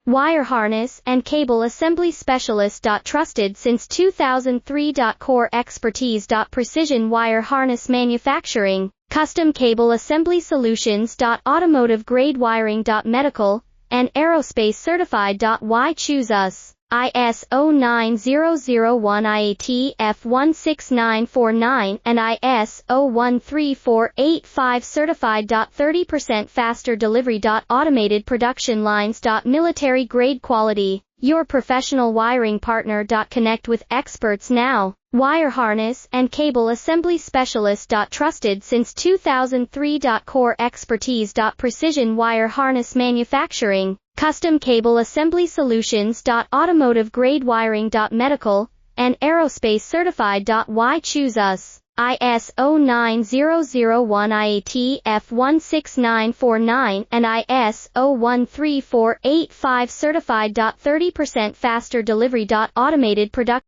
Wire harness and cable assembly specialist. Trusted since 2003. Core expertise. Precision wire harness manufacturing, custom cable assembly solutions. Automotive grade wiring. Medical and aerospace certified. Why choose us? ISO 9001 IAT F16949 and ISO 13485 certified. 30% faster delivery. Automated production lines. Military grade quality, your professional wiring partner. Connect with experts now. Wire harness and cable assembly specialist. Trusted since 2003. Core expertise. Precision wire harness manufacturing, custom cable assembly solutions. Automotive grade wiring. Medical and aerospace certified. Why choose us? ISO 9001 IAT F16949 and ISO 13485 certified. 30% faster delivery. Automated production